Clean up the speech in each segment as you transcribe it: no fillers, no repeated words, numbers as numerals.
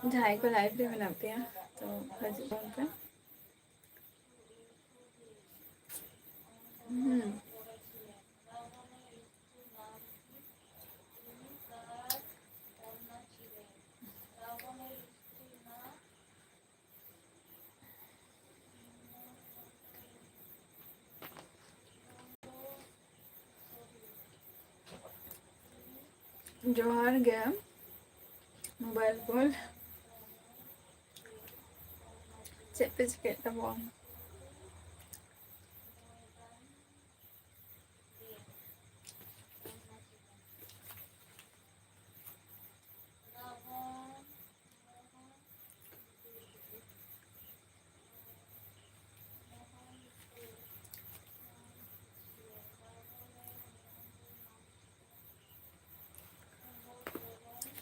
जहाँ को लाइव भी बनाते हैं तो हजूर पे जोहार गया मोबाइल पर चेक पे चिकेट तब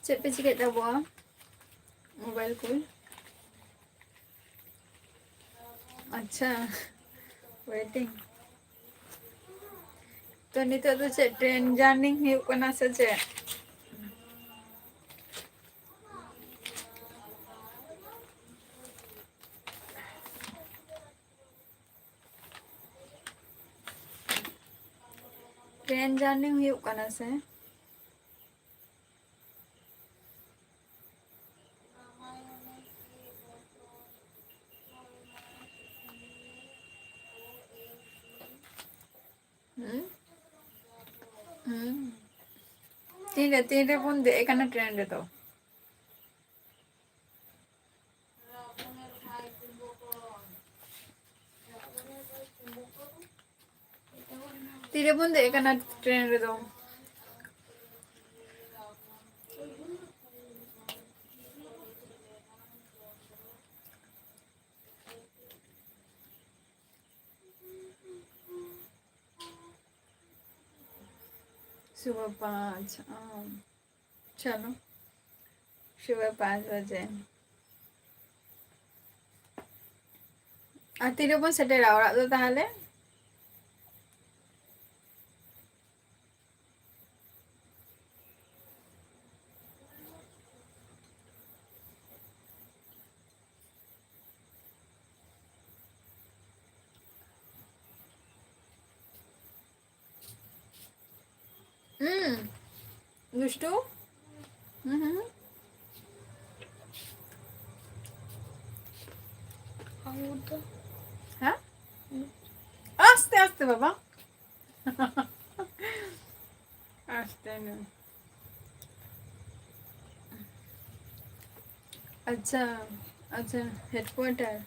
चेक पे चिकेट तब मोबाइल को अच्छा वेटिंग तो नितो तो चे ट्रेन जर्नी हुई कना से चे ट्रेन जर्नी हुई कना से तीन रे पुन दे कना ट्रेन रे तो तीरे पुन दे कना ट्रेन रे तो सुबह 5 चलो सुबह 5 बजे तीरे पुन सेटेर औरा तो ताहले दुष्टू हाँ आस्ते आस्ते बाबा आस्ते न अच्छा अच्छा हेडक्वार्टर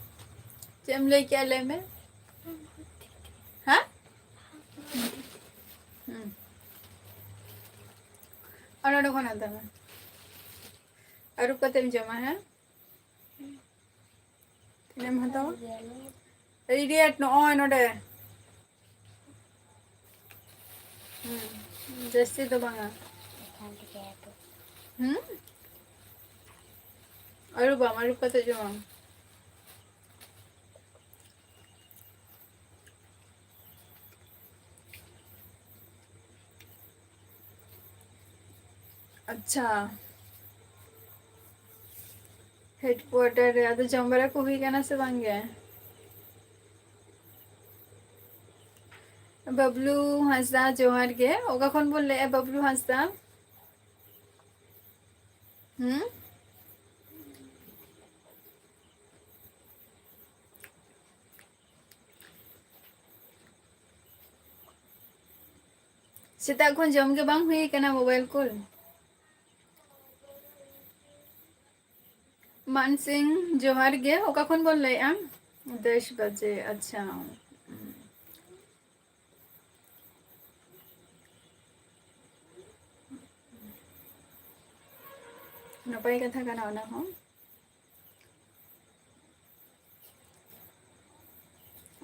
चेम ले क्या ले में हाँ और कौन आता है और कते जमा है तीन हतो इडियट नो नोडे जैसे तो बांगा और बाम और कते जमा अच्छा हेडक्वार्टर रे तो जमबरा को हुई कहना से बन गया बबलू हंसदा जोहार के ओका कौन बोल ले बबलू हंसदा सेता कौन जम के बांग हुई कहना मोबाइल को मान सिंह जोहार के ओका कौन बोल ले 10 बजे अच्छा नपाई कथा का ना हो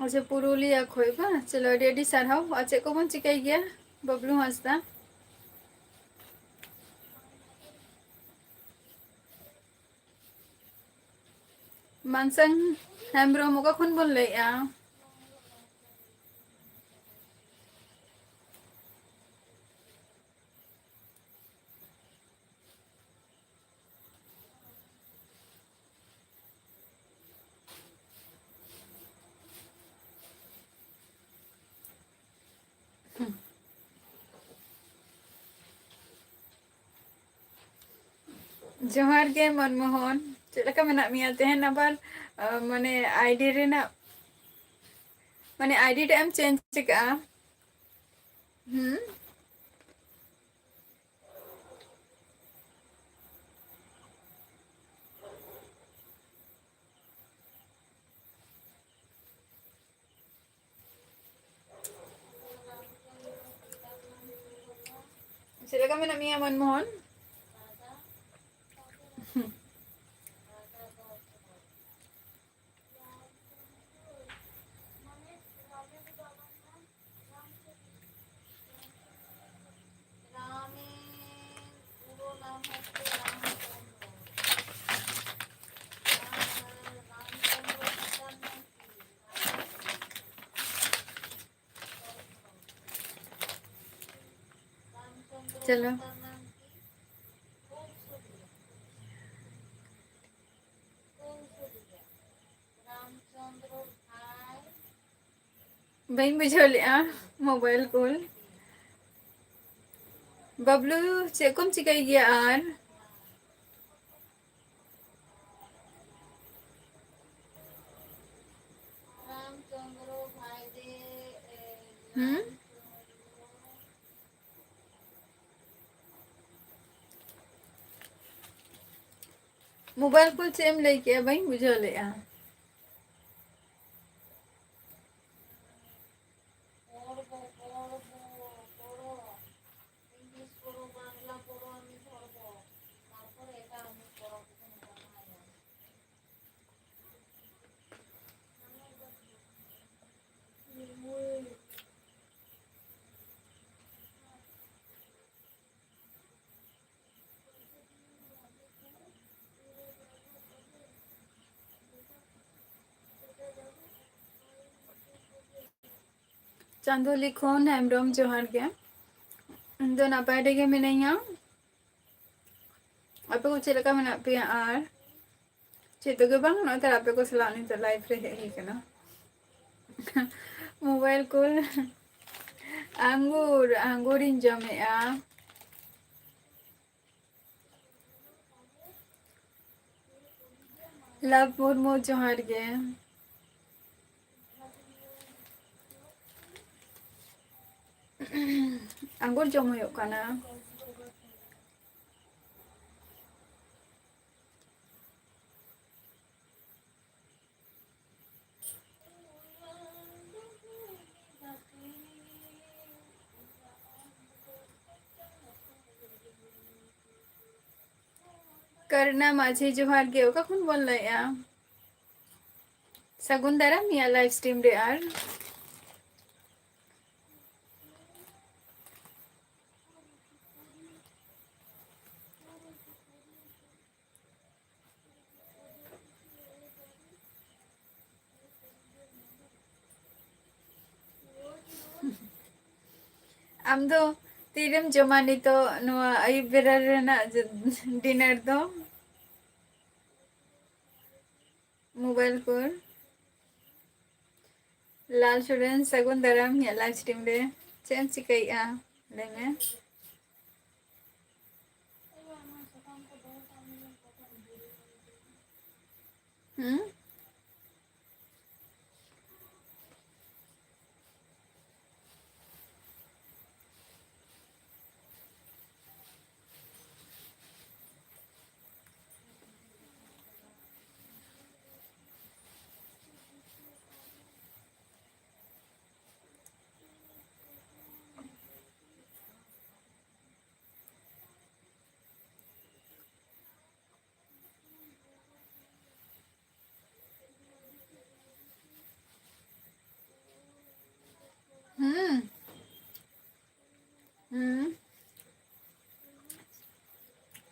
अच्छा पुरुलिया खोई बा चलो रेडी साराओ अच्छे को बन चिकाई गया बबलू हंसदा मानसंग हेम्ब्रम ओका कौन बोल ले जोहार के मनमोहन चेक लेका मेना मिया तेहन आबार माने आईडी रेना माने आईडी टाइम चेंज चिका चेक लेका मेना मिया मनमोहन चलो बहन बुझो लिया मोबाइल कॉल बबलू चेकुम चिकाई गया आर मोबाइल कॉल चेम लेके बहन बुझो लिया चांदोली खोन हेमब्रम जोहार के दो नापाय डेगे मिनैया आपे को चेलका मेना पिया आर चेतो के बांग ना तर आपे को सलानी तो लाइफ रे हे कना मोबाइल कॉल आंगूर आंगूरिन जमे आ लव मुर्मू जोहार के आंगूर जम हो कना करना माझे जोहार के ओका कौन बोल लया सगुन दारा मिया लाइव स्ट्रीम रे आर आम दो तीरम जमानी तो नुआ आई बेरा रेना डिनर दो मोबाइल पर लाल स्टूडेंट सगुन दाराम या लाइव स्ट्रीम रे चेम चिकाइया लेमे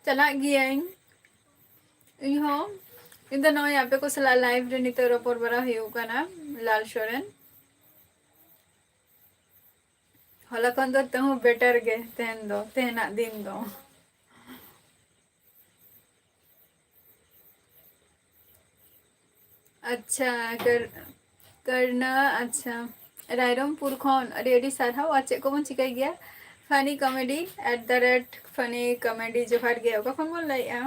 चला गया इहो इन द नय आपे को सला लाइव रे नितो रपोर बरा हेउ कना लाल सोरेन हला कन दो तहु बेटर गे तेन दो तेना दिन दो अच्छा करना अच्छा रायरमपुर खन अड़ी सारहाव आ चे को बन चिकाई गया फनी कॉमेडी @ फनी कॉमेडी जोहार गया कखन बोल लइया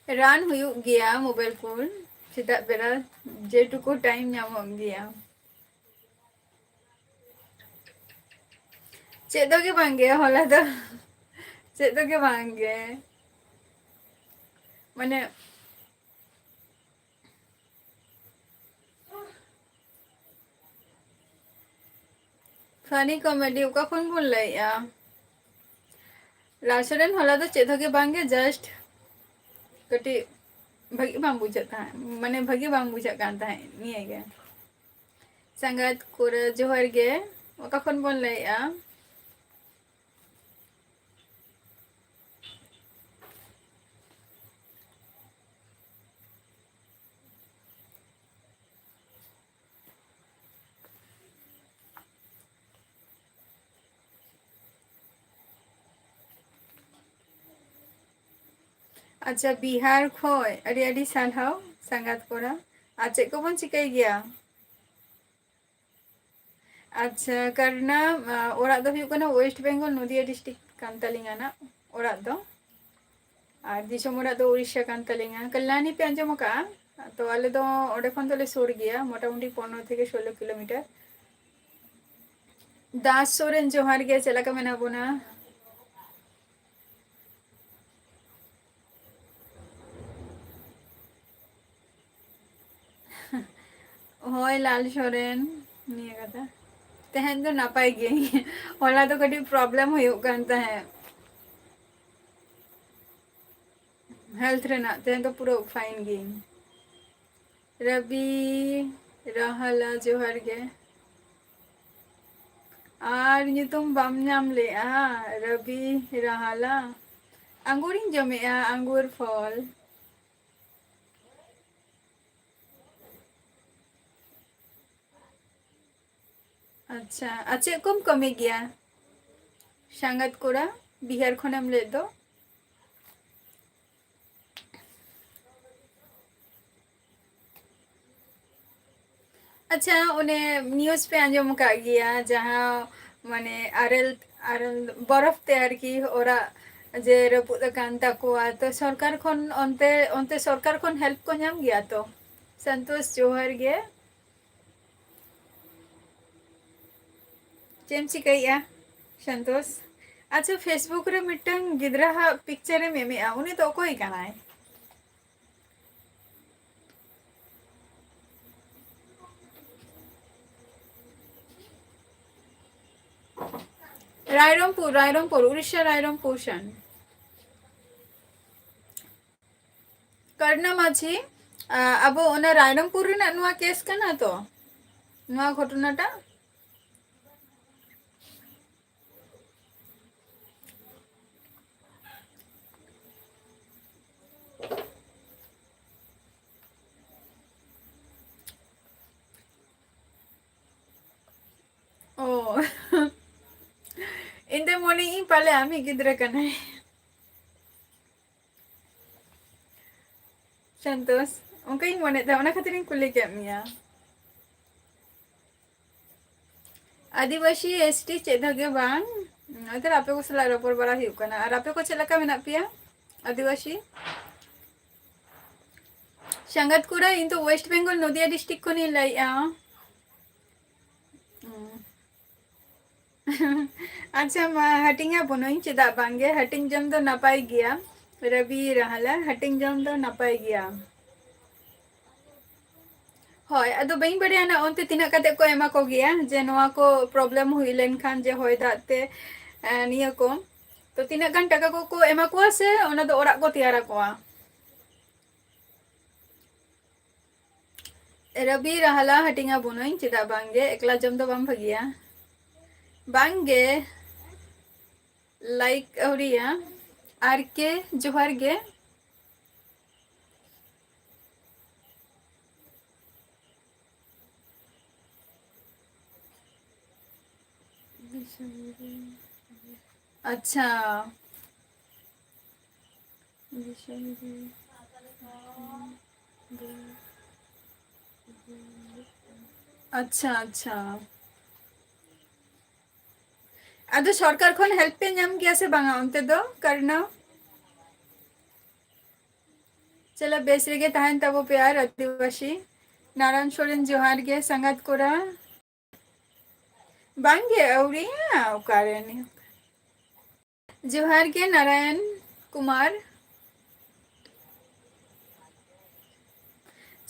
रान हुयुग गया मोबाइल फोन सेता बेरा जेटुकु टाइम ᱧᱟᱢᱚᱜ गया चेदो के बांगे होला दो चेदो के बांगे माने फनी कॉमेडी उका फोन बोल लैया लासरेन होला दो चेदो के बांगे जस्ट कटी भगी बांग बुझा था माने भगी बांग बुझा कान था निये गे संगत कोरा जोहर गे उका फोन बोल लैया अच्छा बिहार खोय अड़ी अड़ी सालहाव संगत कोरा आज चेक को बन चिकाई गया अच्छा करना ओरा दो हुयुग कना वेस्ट बेंगल नदिया डिस्ट्रिक्ट कान तालिंगा ना ओरा दो और दिसोम ओरा दो उड़ीसा कान तालिंगा कल्याणी पे आंजम का तो आले दो ओडे खन तले सुर गया मोटामुटी 15 থেকে 16 किलोमीटर दास सोरेन जोहार गे चला का मेना बोना होय लाल सोरेन निया कथा तेहन तो नापाई गे होला तो कटी प्रॉब्लम हुयुग कान ताहे हेल्थ रेना तेहन तो पूरा फाइन गे रवि रहला जोहार गे और तुम बाम नाम ले रवि रहला अंगूर जमे अंगूर फल अच्छा अच्छा कम कमी गया संगत कोरा बिहार खनम ले दो अच्छा उन्हें न्यूज़ पे आंजम का गया जहाँ माने आरएल आरएल बरफ तैयार की ओरा जे रपुद कान ताकुआ तो सरकार खन onte onte सरकार खन हेल्प को नाम गया तो संतोष जोहर गे चेम चिकाइया संतोष अच्छा फेसबुक रे मिटंग गिद्रा हा पिक्चर रे मेमे उनी तो कोई कनाय रायरंगपुर उड़ीसा रायरंगपुर सन करना माझी अब ओना रायरंगपुर रे ना नुआ केस कना तो नुआ घटनाटा ओ इंदे मोनी इ पाले आमी गिद्रा कनाय संतोष उनका मने था उना खातिर कुली के मिया आदिवासी एसटी चेदगे बांग अदर आपे को सला रोपर बड़ा हिउ कना और आपे को चलका मेना पिया आदिवासी संगत कुड़ा इन तो वेस्ट बेंगल नदिया डिस्ट्रिक्ट को नहीं लाई अच्छा मा हटिंगा बनोई चेदा बांगे हटिंग जम दो नापाई गया रवि रहला हटिंग जम दो नापाई गया होय अदो बई बड़िया ना ओनते तिना कते को एमा को गया जे नोआ को प्रॉब्लम हुई लेन खान जे होय दाते निया को तो तिना गान टाका को एमा को से ओना दो ओरा को तैयारा को रवि रहला हटिंगा बनोई चेदा बांगे एकला जम दो बाम भगिया बांगे लाइक औरिया आर के जोहार गे अच्छा अच्छा अच्छा अदो सरकार खन हेल्प पे नाम गया से बांगा उनते दो करना चलो बेस रेगे तहन तबो प्यार आदिवासी नारायण सोरेन जोहार गे संगत कोरा बांगे औरिया ओकारेनी जोहार गे नारायण कुमार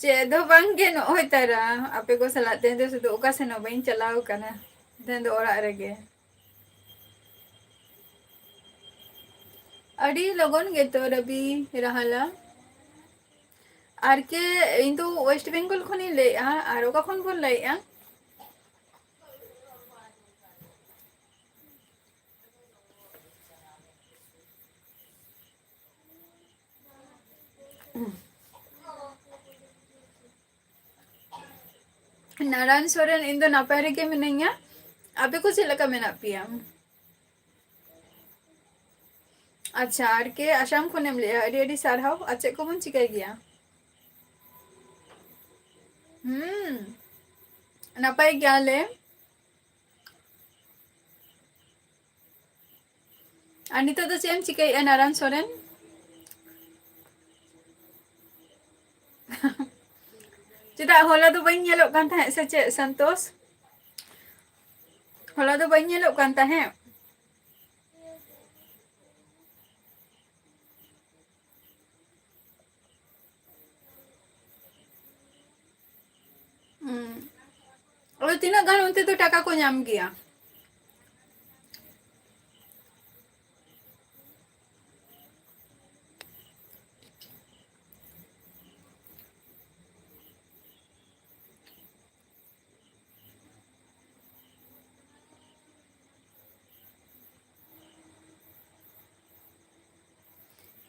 चेदो बांगे नोय तारा आपे को सला तेन दो सुदो ओका से नो बइन चलाव कना तेन दो ओड़ा रेगे अड़ी लगन गे तो रवि रहला आर के इन तो वेस्ट बेंगल खनि लेया आर ओका खन बोल लेया नारायण सोरेन इन दो नापाय रेगे मिनैया आपे को चेद लका मेना पिया अच्छा आर के आसाम खनेम लेया अड़ी अड़ी सारहाव अच्छे को बन चिकाय गया नापाय गया ले और नितो तो चेम चिकाय नारायण सोरेन चेदा होला तो बइन नेलोग कान ताहे से चे संतोष होला तो बइन नेलोग कान ताहे और तीना गान उनते तो टाका को नाम गया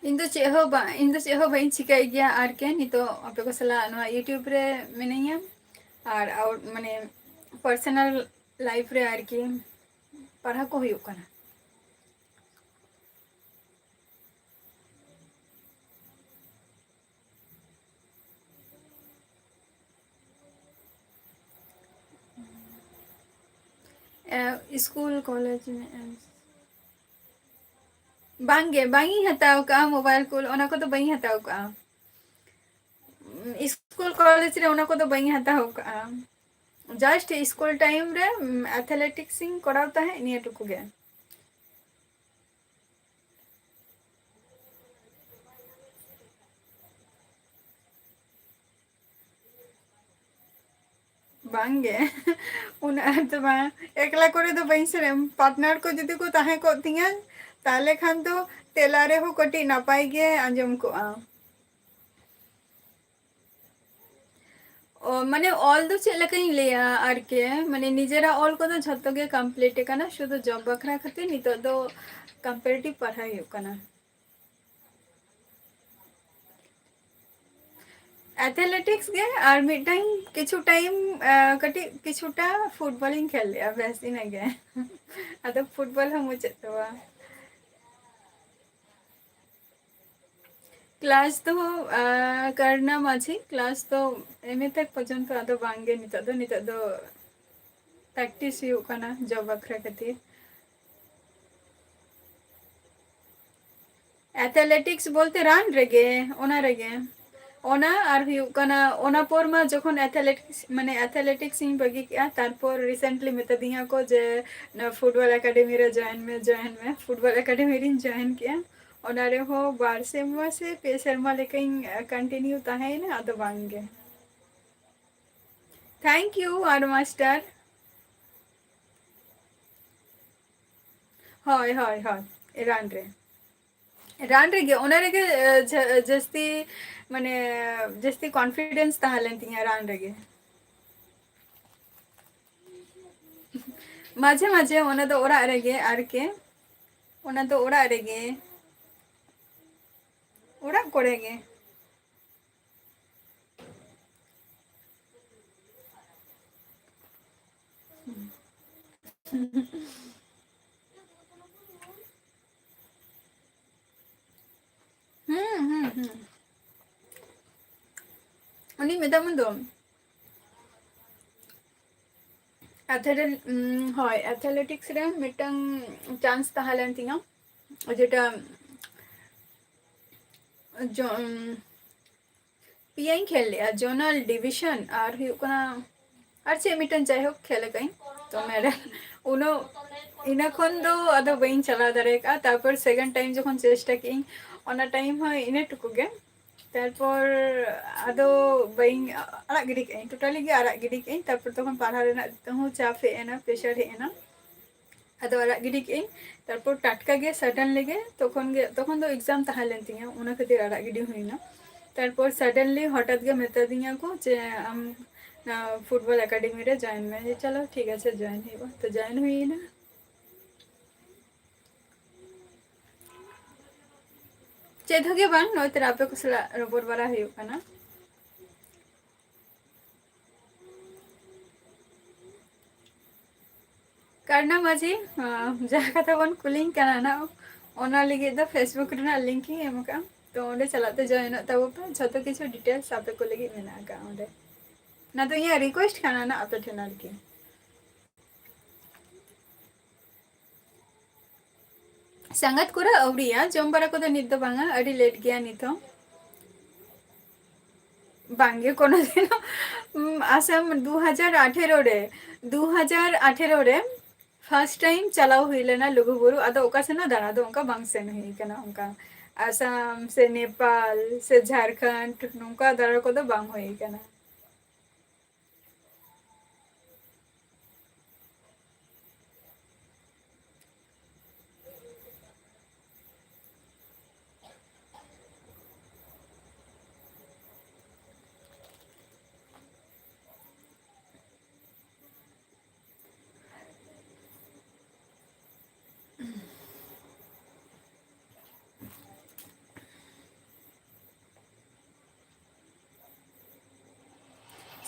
इन दो चेहो बइन चिकाय गया आर के नितो आपे को सला नवा यूट्यूब रे मिनैया और माने पर्सनल लाइफ रे आर की पढ़ा को हुयुग कना स्कूल कॉलेज में बांगे बांगी हताव का मोबाइल को ओना को तो बई हताव का स्कूल कॉलेज रे ओना को तो बई हताव का जस्ट स्कूल टाइम रे एथलेटिक्स इन करावता है निया टुकु गे बांगे उना तो बा एकला करे तो बई से पार्टनर को जदी को ताहे को तिया ताले खान तो तेला रे हो कटी नापाय गे आंजम को माने ऑल दो चेक लकई लेया आर के माने निजेरा ऑल को तो झत्तो गे कंप्लीट कना शुद्ध जॉब बखरा खातिर नितो दो कंपैरेटिव पढ़ाई हो कना एथलेटिक्स गे और मिड टाइम किछु टाइम कटी किछुटा फुटबॉलिंग खेल लिया वैसे ना गे अदो फुटबॉल हम चेतवा क्लास तो करना माझी क्लास तो एम तक पर्यंत अदो बांगे नितो दो प्रैक्टिस हुयुग कना जॉब बखरा खातिर एथलेटिक्स बोलते रान रेगे ओना रेगे ओना और हुयुग कना ओना पोर मा जखन एथलेटिक्स इन बगी किया तारपोर रिसेंटली मेता दिया को जे फुटबॉल एकेडमी रे जॉइन में फुटबॉल एकेडमी रे जॉइन किया ओना रे हो बार सेमा से पे शर्मा लेकिन कंटिन्यू ताहे ना अदो बांगे थैंक यू आर मास्टर हाय हाय हाय रान रे गे ओना रे गे जस्ती माने जस्ती कॉन्फिडेंस ताहलेन तिया रान रे गे माझे माझे ओना दो ओड़ा रे गे आर के ओना दो ओड़ा रे गे ओड़ा कोड़े गे उनी मेदामन दो एथलेटिक्स रे मिटंग चांस ताहलेन तिया जेटा जो पियाई खेल लिया जोनल डिविजन और और चे मिटन जायहोक खेल गई तो मेरे उनो इना खन दो अदो बइन चला दारे का तापर सेकंड टाइम जखन चेष्टा की ओना टाइम हो इने टुकु गे तारपर अदो बइन आड़ा गिडी के टोटली गे आड़ा गिडी के तापर तखन पाढ़ा रेना तहु चाप हेना प्रेशर हेना अदो आड़ा गिडी के तारपर टाटका गे सडनली गे तखन दो एग्जाम ताहलेन तिया उना खातिर आड़ा गिडी हुइना तारपर सडनली हठात गे मेता दिया को जे आम फुटबल एकाडेमी रे जॉइन में जे चलो ठीक है जॉइन हुआ तो जॉइन हुई ना चेद हो गया बांग नोय तेरा पे कुसला रोबोट बरा हुई कना करना मजी जहाँ कथा बन कुलिंग कना ना ओना लिगे द फेसबुक रेना लिंक ही एमका तो ओंडे चलाते जॉइन तब पे जतो किछु डिटेल्स आपे को लगी मेना का ओंडे ना तो ये रिक्वेस्ट करना ना आपे ठेना की संगत कुरा अवड़िया जम बरा को नित दो बांगा अड़ी लेट गया नितो बांगे कोनो दिन आसाम 2018 रे फर्स्ट टाइम चलाव हुई ना लुगुबुरु अदो ओका से ना दाना दो उनका बांग सेन हुई कना उनका आसाम से नेपाल से झारखंड नुका दारा को दो बांग हुई कना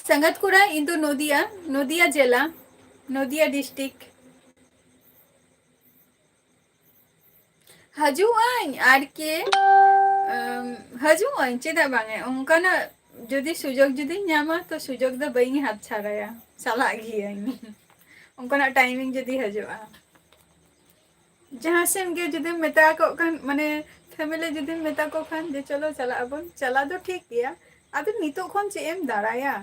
संगत कुरा इंदु नदिया जिला नदिया डिस्ट्रिक्ट हजुआई आर के हजुआई चेदा बांगे उनका ना जुदी सुजोग जुदी न्यामा तो सुजोग द बइंग हाथ छाड़ाया चला गई उनका ना टाइमिंग जुदी हजुआ जहाँ से उनके जुदी मेता को खान माने फैमिली जुदी मेता को खान जे चलो चला अब चला तो ठीक गया अब नितो खन चे एम दाराया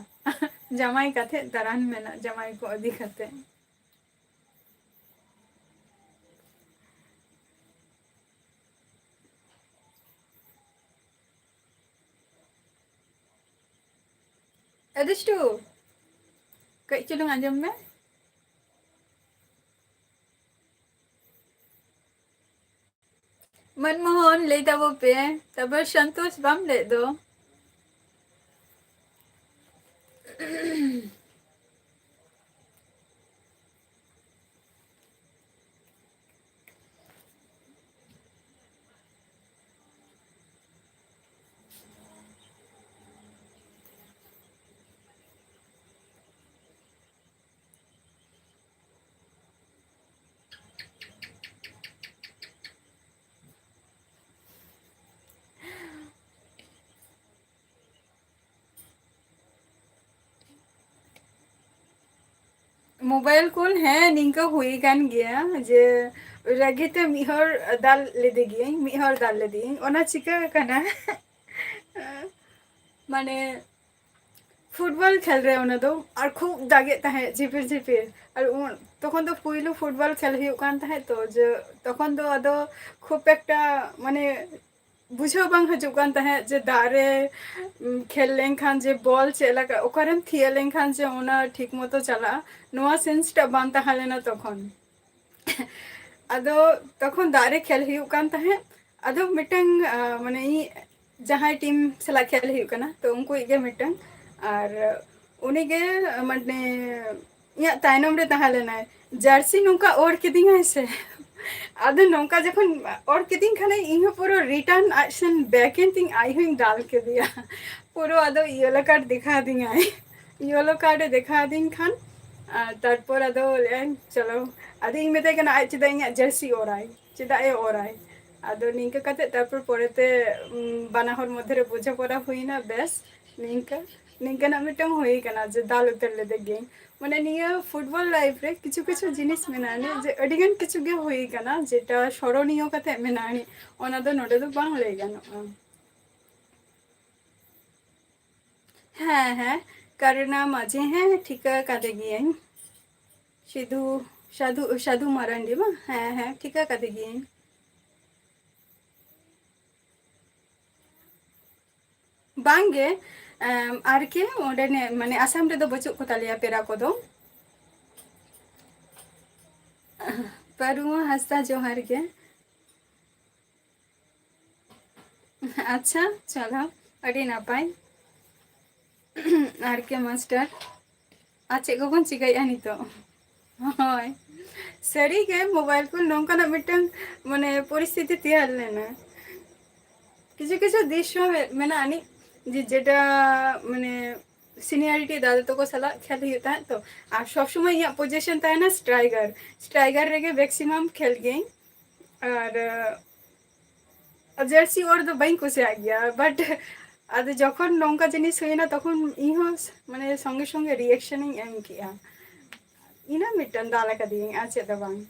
जमाई कथे दरान में ना जमाई को अधिक कथे अदिष्टु कई चुलुंग आंजम में मनमोहन ले तब पे तब संतोष बम ले दो मोबाइल कॉल है निंका हुई कान गया जे रगीते मिहर दाल ले देगी मिहर दाल ले दी ओना चिका कना माने फुटबल खेल रहे उन्हें तो और खूब दागे तहे झिपिर झिपिर और तखन तो पुइलु फुटबल खेल हुई कान तहे तो जो तखन तो अदो खूब एकटा माने बुझो बांग हजू कान तहे जे दारे खेल लें खान जे बॉल चेला का ओकरम थिए लें खान जे ओना ठीक मतो चला नोआ सेंस टा बांग तहा लेना तखन अदो तखन दारे खेल हुई कान तहे अदो मिटंग माने जहां टीम सला खेल हुई कना तो उनको इगे मिटंग और उनीगे माने या ताइनम रे तहा लेना जर्सी नोका ओढ़ के दिंगा से आदो नोका जखन ओढ़ के दिन खाने इहो पूरा return action back and thing I हुई डाल के दिया पूरा आदो येलो कार्ड दिखा दिंगा येलो कार्ड दिखा दिन खान तारपर आदो चलो आदो इन मेते कना आज चेदा इन जर्सी ओराई चेदा ए ओराई आदो निंका कते तारपर पोरेते बाना हर मध्य रे बुझा पड़ा हुईना बेस निंका निंका मिटम हुई कना जे दाल उतर ले देगे माने निया फुटबल लाइफ रे किछु किछु जिनिस मेनाने जे अडिगन किछु गे हुई कना जेटा स्मरणीय कते मेनानी ओना दो नोडे दो बांग ले गानो हाँ हाँ करुणा माझे हैं ठिका कादे गियाई सिधु साधु साधु मारांडी बा हाँ हाँ ठिका कादे गियाई बांगे आर के ओंडे ने माने आसाम रे दो बचुक को तालिया पेरा को दो परुआ हंसता जोहार के अच्छा चलो अड़ी नापाय आर के मास्टर आज चेक को चिकाया नितो हय सारी के मोबाइल को नौकाना मिटन माने परिस्थिति तैयार लेना किसी किसी दृश्य में आनी जेटा माने सीनियरिटी दादा तो को सला खेल होता है तो आ सब समय यहाँ पोजीशन था ना स्ट्राइकर स्ट्राइकर रेगे मैक्सिमम खेल गई और जर्सी और तो बई कुछ आ गया बट अब जखन नौका जिनिस हुई ना तखन इहो माने संगे संगे रिएक्शन एम किया इना मिटन दाला का दी आचे तो बांग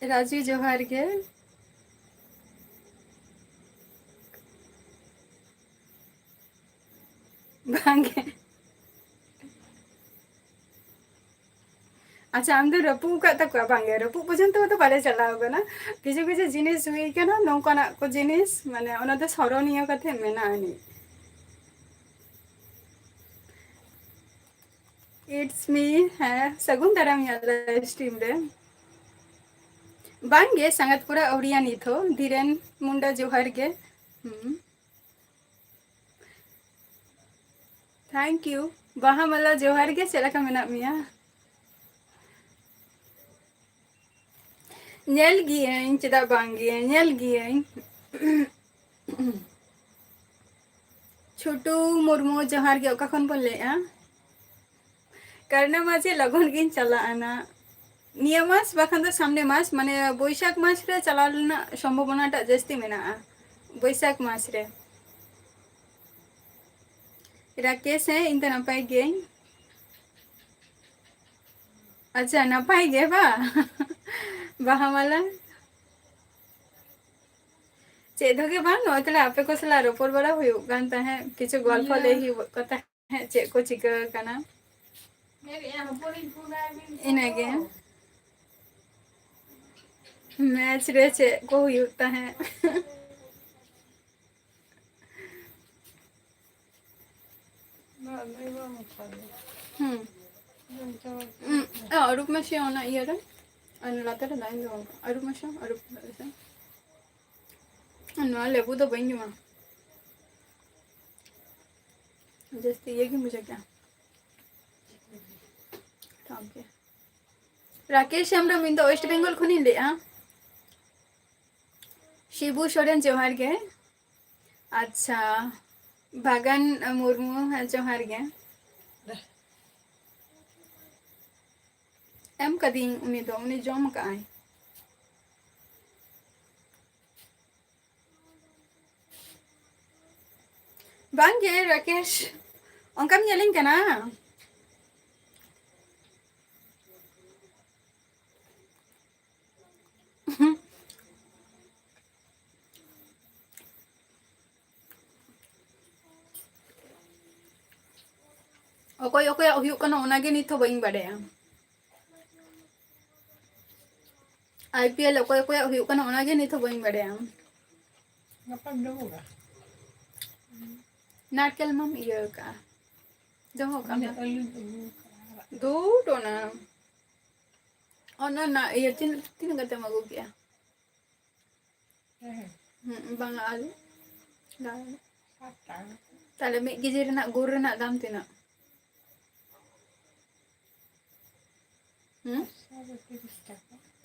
राजू जोहार के बांगे अच्छा आम रपू का तक बांगे रपू पर्यंत तो बाले चला होगा ना किसी किसी जिनिस हुई के ना नौकाना को जिनिस माने ओना तो स्मरणीय कथे मेना आनी इट्स मी है सगुन दाराम याद स्ट्रीम रे बांगे संगत पूरा ओडिया निथो धीरेन मुंडा जोहार के थैंक यू बाहा मला जोहार के चला का मेना मिया नेल गियाई चेदा बांगे नेल गियाई छोटू मुर्मू जोहार के ओका खन बोले करना माजे लगन गिन चला आना निया मास बाखान तो सामने मास माने बैशाख मास रे चला लेना संभावना टा जस्ती मेना बैशाख मास रे राकेश है इन नपाय गे अच्छा नपाय गे बा बाहा माला चेदोगे बा नो तले आपे को सला रोपर बड़ा हुयो गान ता है किछु गल्प ले ही कथा है चे को चिका काना इनगे मैच रे चे को हुयोता है अरूप में से ओना इयर लाते रे लाइन दो अरूप में से अरूप ना लेबू तो बन जुमा जैसे ये कि मुझे क्या ठीक है राकेश हमरा मिन तो वेस्ट बंगाल खुनी ले शिबू सोरेन जोहार के अच्छा बागान मुर्मू है जोहार के एम कदी उनी तो उनी जम का है बांगे राकेश उनका मियालिंग कना ओकोय ओकोय हुयुक कना ओनागे नित हो बइन बाडया आईपीएल ओकोय ओकोय हुयुक कना ओनागे नित हो बइन बाडया गपन दबुगा नाटकेल मम इयो का जहो का दो टोना ओना ना ये तीन तीन गते मगु किया bang alu tale mi gizi rena gur rena dam tina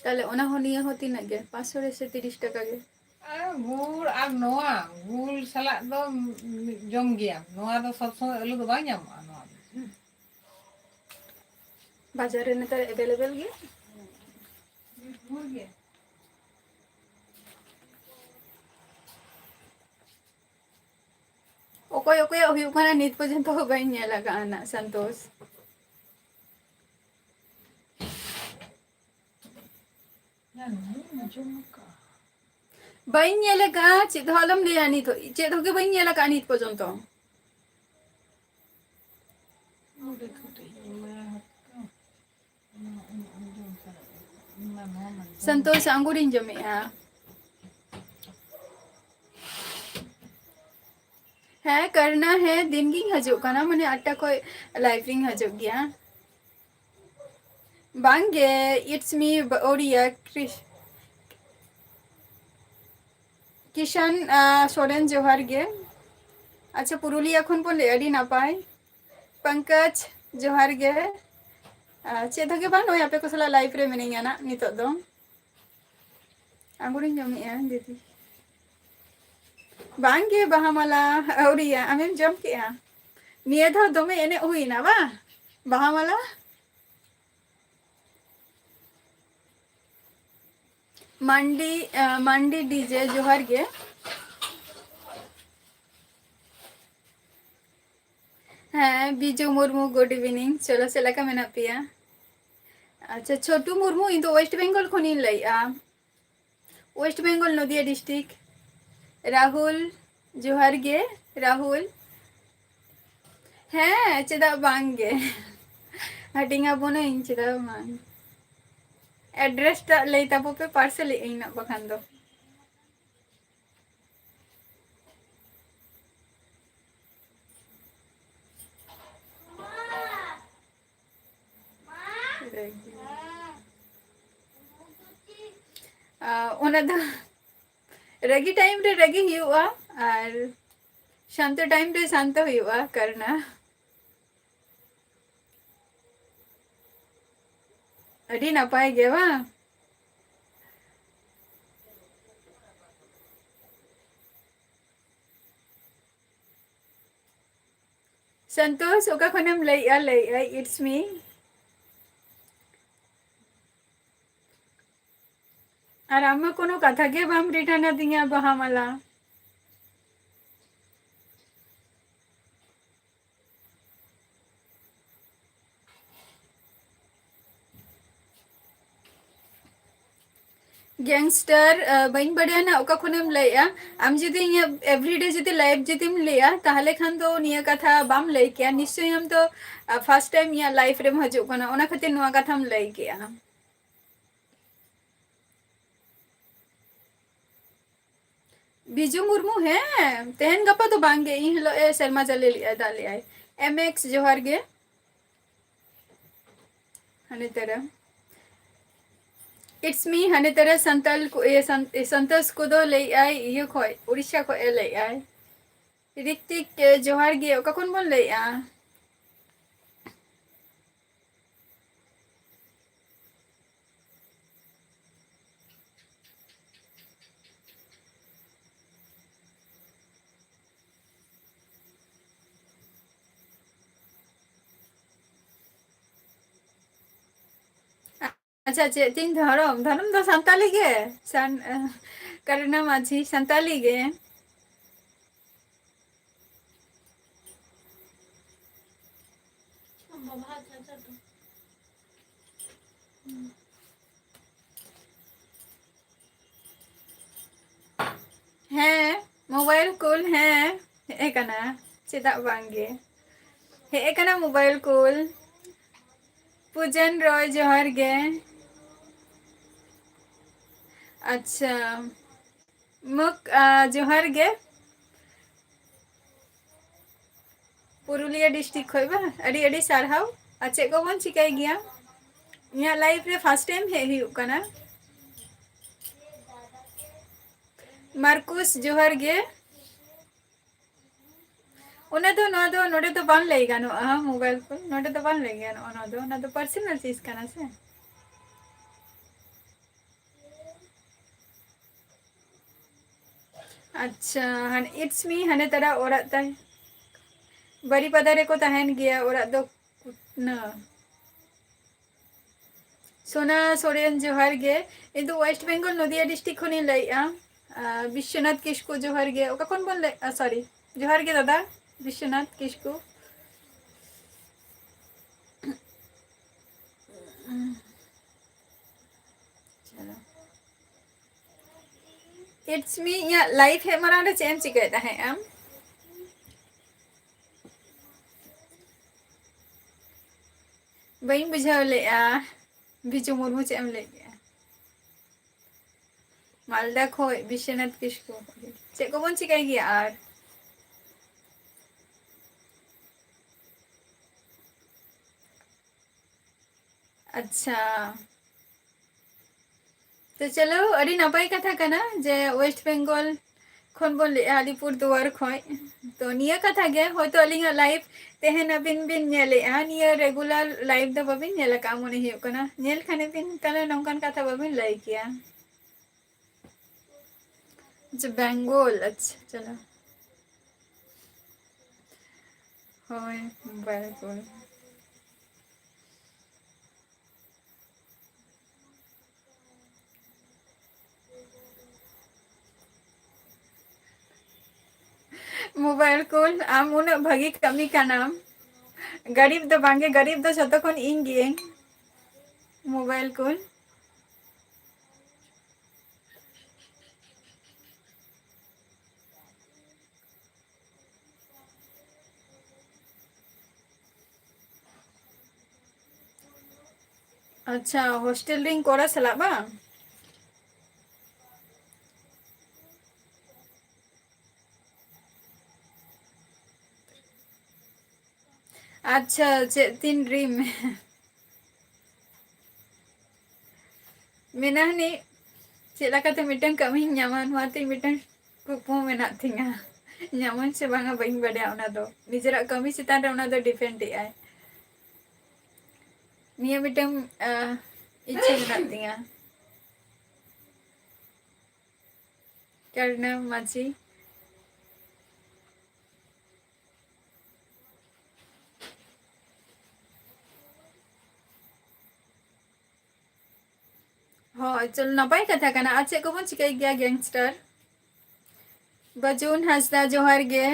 tale ona honiya hoti na ge 500 से 30 টাকা ge गुड़ और नोआ गुड़ सलाद दो जम गया नोआ तो सब समय अलग बाय ᱧᱟᱢᱚᱜᱼᱟ नोआ बाजार रे नता अवेलेबल गे गुड़ गे ओकोय ओकोय हुयुक खाना नित पर्यंत हो बाय ᱧᱮᱞ संतोष बाई नेले का चेद हलम ले आनी तो चेद होके बाई नेला का नीत पर्यंत संतोष अंगूरिन जमे है करना है दिन की हजू का ना मैंने आटा कोई लाइफिंग हजू गया बांगे इट्स मी ओडिया किशन सोरेन जोहार गे अच्छा पुरुलिया खन पन ले अडी नापाय पंकज जोहार गे चेद के बांग नोय आपे को सला लाइफ रे मिनिंगा ना नितो दो अंगुरिन जमे दीदी बांगे बहामाला औरिया आमेम जम के निये धा दोमे एने हुई ना बा बहामाला मंडी डीजे जोहार गे हाँ बीजू मुर्मू गुड इवनिंग चलो से लगा मेना पिया अच्छा छोटू मुर्मू इन तो वेस्ट बेंगल खुनी लइया वेस्ट बेंगल नदिया डिस्ट्रिक्ट राहुल जोहार गे राहुल हाँ चेदा बांगे हटिंगा बोना इन चेदा बांग एड्रेस टा लई तापो पे पार्सल इन बखान दो रगी टाइम रे रगी हुआ और शांत टाइम रे शांत हुआ करना अड़ी नपाय गे बा संतोष ओका खनम लइया इट्स मी और आमा कोनो कथा के बाम रिटर्न दिया बहामाला गैंगस्टर बइन बढ़िया ना ओका खुनेम लइया आम जदि एवरीडे जदि लाइव जदिम लिया ताहले खान तो निया कथा बाम लई के निश्चय हम तो फर्स्ट टाइम या लाइफ रे हजू कना ओना खातिर नुआ कथाम लई के बीजू मुर्मू है तेहन गपा तो बांगे इन हिलो ए शर्मा चले लिया दाले आए एमएक्स जोहार गे हने तेरा इट्स मी हने तेरा संतल को ये संतोष को दो ले आई ये खोय उड़ीसा को ए ले आई ऋतिक जोहार गे ओका कौन बोल ले अच्छा चे तीन धर्म धर्म तो संताली गे करना माझी संताली गे है मोबाइल कॉल है एकना चेदा बांगे हे एकना मोबाइल कॉल पूजन रॉय जोहार गे अच्छा मुक जोहार गे पुरुलिया डिस्ट्रिक्ट खोइबा अड़ी अड़ी सारहाव अच्छे को बन चिकाई गया यहाँ लाइफ रे फर्स्ट टाइम है ही कना मार्कुस जोहार गे उन्हें तो ना तो नोटे तो बांध लेगा नो मोबाइल को नोटे तो बांध लेगा ना तो पर्सनल चीज करना से अच्छा हन इट्स मी हने तरा ओरा ताई बड़ी पदारे को तहन गया ओरा दो न सोना सोरेन जोहार गे इदु वेस्ट बेंगल नदिया डिस्ट्रिक्ट खनि लइया विश्वनाथ किस्कू जोहार गे ओका कोन बोल ले सॉरी जोहार गे दादा विश्वनाथ किस्कू चलो इट्स मी या लाइफ है मरा रे चेम चिकाय ता है आम बई बुझाव ले आ बिजू मुर्मू चेम ले गया मालदा खोय विश्वनाथ किसको चे को बन चिकाय गया आर अच्छा तो चलो अड़ी नपाय कथा कना जे वेस्ट बेंगल खन बन ले अलीपुर दुआर खोय तो निया कथा गे होतो अलिंगा लाइव तेहन अबिन बिन नेले आ निया रेगुलर लाइव दो बबिन नेला का मोने हियो कना नेल खाने बिन तले नौकन कथा बबिन लाई किया अच्छा बेंगल अच्छा चलो होय बिल्कुल मोबाइल कॉल आम उन भागी कमी का नाम गरीब दो बांगे गरीब दो जतो खन इन गिए मोबाइल कॉल अच्छा हॉस्टल रिंग कोरा सला बा अच्छा तीन ड्रीम मेनाहनी चेलाकाते मिटन कमी ᱧᱟᱢᱟ ᱱᱚᱣᱟᱛᱮ ᱢᱤᱴᱟᱝ ᱠᱩᱠᱢᱩ ᱢᱮᱱᱟᱜ ᱛᱤᱧᱟ ᱧᱟᱢᱟᱧ ᱥᱮ ᱵᱟᱝᱟ ᱵᱟᱹᱧ ᱵᱟᱰᱟᱭᱟ ᱚᱱᱟ ᱫᱚ ᱱᱤᱡᱮᱨᱟᱜ ᱠᱟᱹᱢᱤ ᱪᱮᱛᱟᱱ ᱨᱮ ᱚᱱᱟ ᱫᱚ ᱰᱤᱯᱮন্ᱰ ᱮᱜᱼᱟᱭ ᱱᱤᱭᱟᱹ ᱢᱤᱴᱟᱝ इच्छा मेनाᱜ ᱛᱤᱧᱟ ᱠᱟᱨᱱᱟ ᱢᱟঝি ᱦᱚ ᱪᱚᱞ ᱱᱟᱯᱟᱭ ᱠᱟᱛᱷᱟ ᱠᱟᱱᱟ ᱟᱨ ᱪᱮᱫ ᱠᱚᱵᱚᱱ ᱪᱤᱠᱟᱹᱭ ᱜᱮᱭᱟ ᱜᱮᱝᱥᱴᱟर ᱵᱟᱡᱩᱱ ᱦᱟᱸᱥᱫᱟ ᱡᱚᱦᱟᱨ ᱜᱮ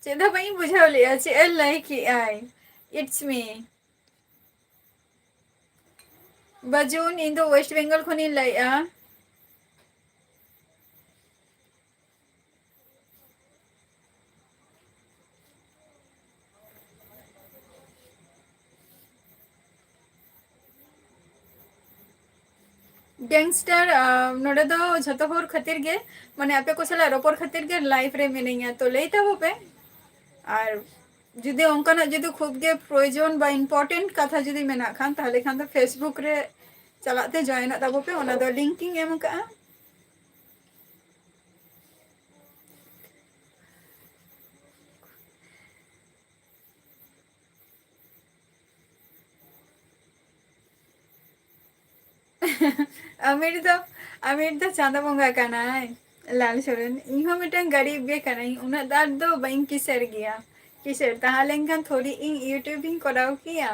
ᱪᱮᱫ ᱦᱚᱸ ᱵᱟᱹᱧ ᱵᱩᱡᱷᱟᱹᱣ ᱞᱮᱜᱼᱟ ᱪᱮᱫ ᱮ ᱞᱟᱹᱭ ᱠᱮᱜᱼᱟᱭ इट्स मी बजून इन दो वेस्ट बेंगल खनी लैया गैंगस्टर नोडे दो झतो होर खातिर गे माने आपे को सला रोपर खातिर गे लाइफ रे मिनिंग तो लेता हो पे और जुदी ओंकाना जुदी खूब गे प्रयोजन बा इम्पोर्टेंट कथा जुदी मेना खान ताहले खान तो फेसबुक रे चलाते जॉइन ताबो पे ओना दो लिंकिंग एम का अमीर तो चांदा बंगा काना लाल सोरेन इहो मिटन गरीब गे कनाई उना दार दो बइन किसर गया किसर ताहले खान थोड़ी इन यूट्यूबिंग कराओ किया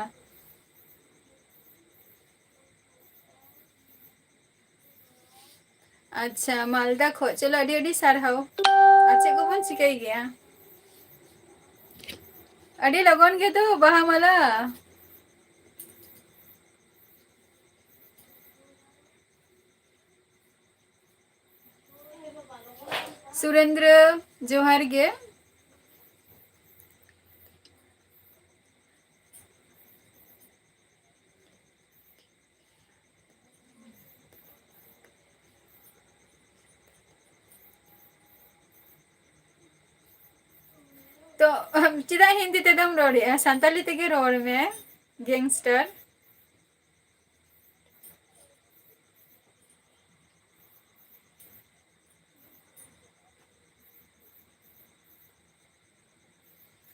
अच्छा मालदा खो चलो अडी अडी सारहाओ अच्छा को बन चिकाई गया अडी लगन गे तो बहा मला सुरेंद्र जोहार गे तो चिदा हिंदी ते दम रोड़ी संताली ते के रोड में गैंगस्टर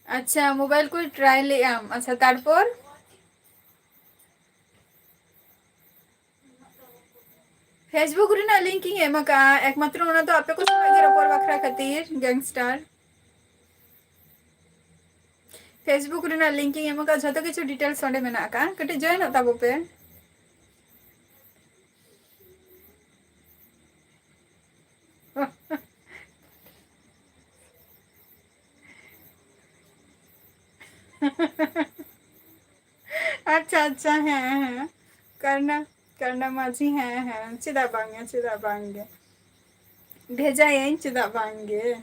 अच्छा मोबाइल को ट्राई ले आम अच्छा तारपर फेसबुक रे लिंकिंग एम का एकमात्र ओना तो आपे को सलागे रपर बखरा खातिर गैंगस्टर फेसबुक रे लिंकिंग एम का जतो किछु डिटेल्स ओंडे मेना का कटे जॉइन ताबो पे अच्छा अच्छा है करना कर्णा माझी हैं चेदा बांगे चेदा बांगे भेजा यहीं चेदा बांगे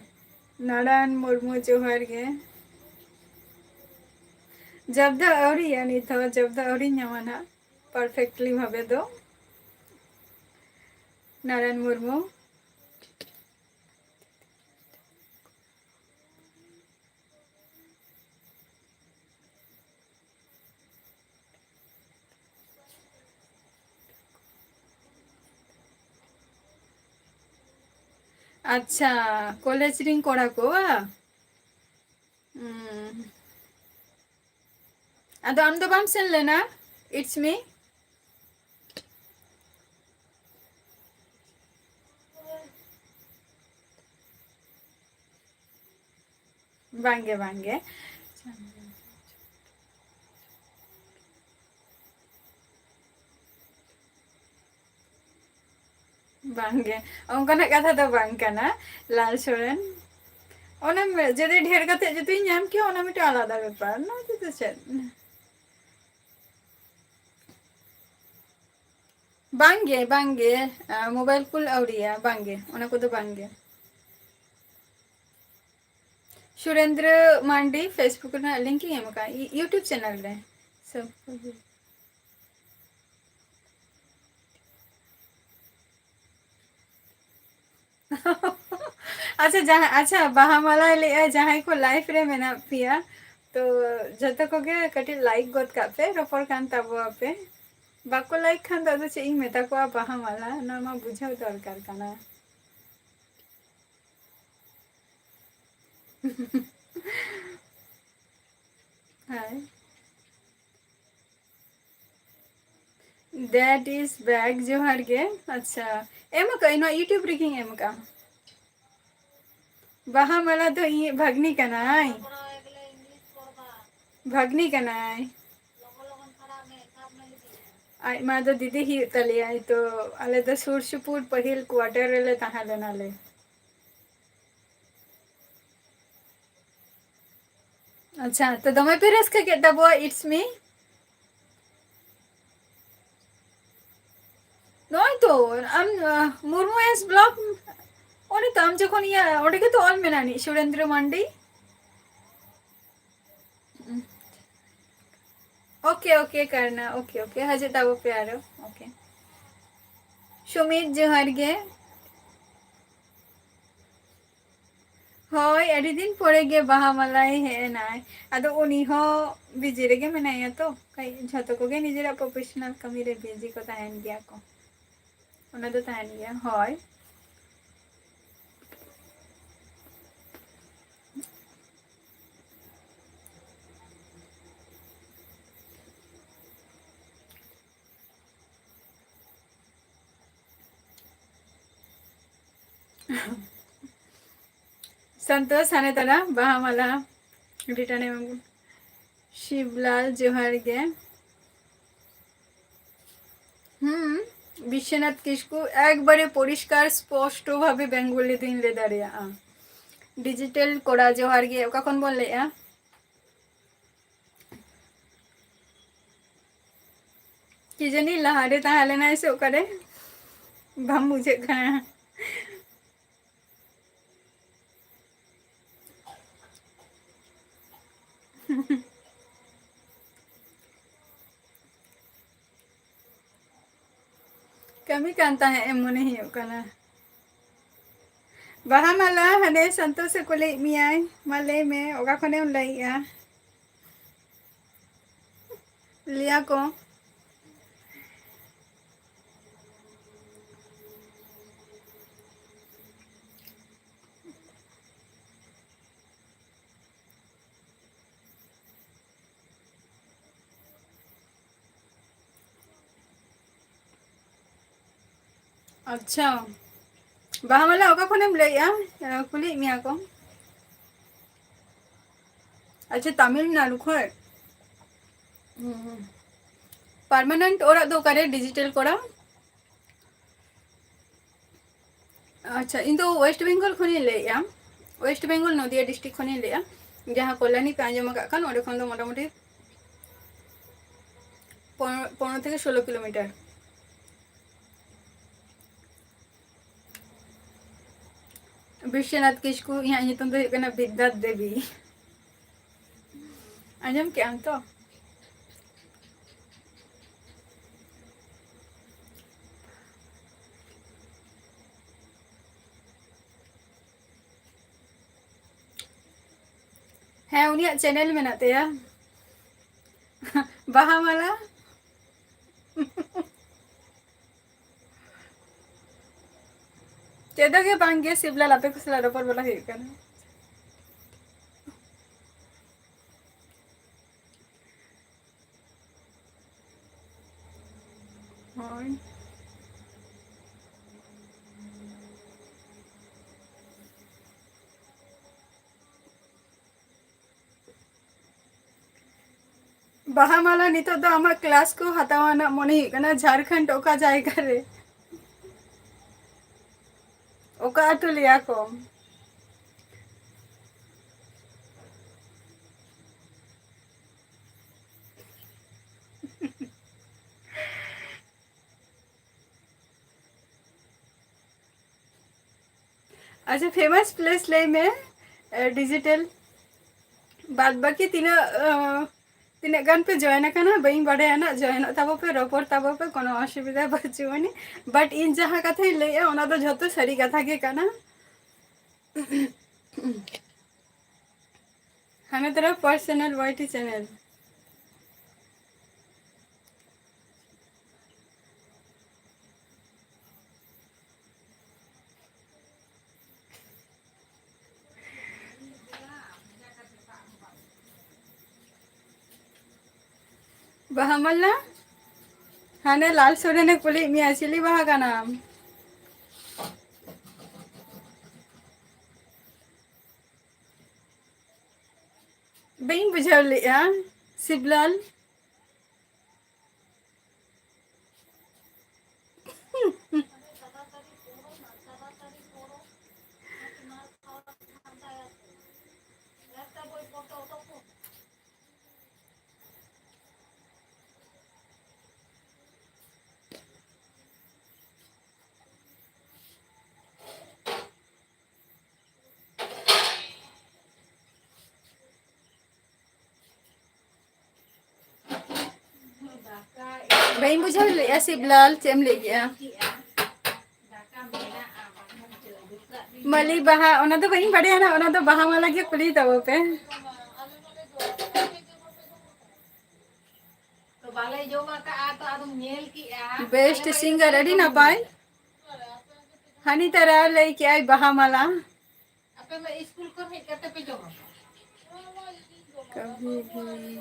नारायण मुर्मू जोहार गे जब द औरी यानी तो जब द औरी ᱧᱟᱢᱟᱱᱟ परफेक्टली भावे दो नारायण मुर्मू अच्छा कॉलेज रिंग कोड़ा को अदो आम दो बाम सेन लेना इट्स मी बांगे बांगे बांगे उनका कथा तो बांग कना लाल सोरेन ओना जदि ढेर कते जति नाम के ओना मिटे आलादा व्यापार ना तो चेद बांगे बांगे मोबाइल कुल औरिया बांगे ओना को तो बांगे सुरेंद्र मांडी फेसबुक ना लिंक ही एमका यूट्यूब चैनल रे सब अच्छा जहाँ अच्छा बाहामाला ले जहाँ को लाइफ रे मेना पिया तो जत को गे कटी लाइक गोद का पे रफर कान तब पे बाको लाइक खान दादो चे इन मेता को बाहामाला ना मा बुझाव दरकार काना हाय दैट इज बैग जोहार गे अच्छा एम का इन यूट्यूब रिकिंग एम का बाहामाला तो ये भगनी कनाई भगनी कनाई आई मा तो दीदी ही तले आई तो अले तो सुर सुपुर पहिल क्वार्टर रेले तहा लेना ले अच्छा तो दमे पे रस के दबो इट्स मी नॉय तो आम मुर्मू एस ब्लॉग ओने तो आम जखन या ओडे के तो ऑल मेनानी सुरेंद्र मांडी ओके ओके करना ओके ओके हजे तब प्यारो ओके सुमित जोहार गे होय अड़ी दिन परे गे बाहामालाई हे नाय अदो उनी हो बिजी रे गे मेनाया तो कई झतो को गे निजेरा प्रोफेशनल कमी रे बिजी को ताहन गया को ओना तो ताहन गया होय संतोष आने तना बाहामाला रिटर्न शिवलाल जोहार गे विश्वनाथ किस्कू एक बारे परिष्कार स्पष्ट भावे बेंगली दिन ले दाड़िया डिजिटल कोड़ा जोहार गे ओका कोन बोल लेया कि जनी लहारे ताहले ना ऐसे ओकरे भम मुझे खाना कमी कांता है एम नहीं होकना बाहामाला हने संतोष को ले मियाई माले में ओगा कोने उन लइया लिया को अच्छा बाहामाला ओगा कोने लइया कुली मिया को अच्छा तमिलनाडु खोय परमानेंट ओरा दो करे डिजिटल कोड़ा अच्छा इन तो वेस्ट बंगाल खनि लेया वेस्ट बंगाल नदिया डिस्ट्रिक्ट खनि लेया जहाँ कल्याणी पे आंजम कान ओडे खन दो मोटामुटी 15 থেকে 16 किलोमीटर विश्वनाथ किस्कू यहाँ नितुम दो हुई कना विद्या देवी आंजम के आम तो हाँ उनिया चैनल में नाते या बाहा माला चेदा के बांगे सिबला लापे कुछ लाडो पर बोला है क्या हाँ बाहा माला नितो दो आमा क्लास को हतावाना मोने ही कना झारखंड ओका जाएगा रे ओका आटो लिया को अच्छा फेमस प्लेस ले में डिजिटल बाद बाकी तीन गान पे जॉइन करना बई बड़े ना जॉइन तब पे रपोर तब पे कोनो असुविधा बचुनी बट इन जहाँ कथा लैया ओना तो झतो सारी कथा के कना हमें तरफ पर्सनल वाईटी चैनल बहामल्ला हाने लाल सोरे ने कुली मिया चिली बहा का नाम बई बुझाव लिया शिवलाल बई बुझाव लिया शिवलाल चेम ले गया मली बहा ओना तो बई बड़े ना ओना तो बहा माला के कुली तब पे बेस्ट सिंगर अड़ी ना पाए हनी तरह ले के आई बहा माला स्कूल को कभी भी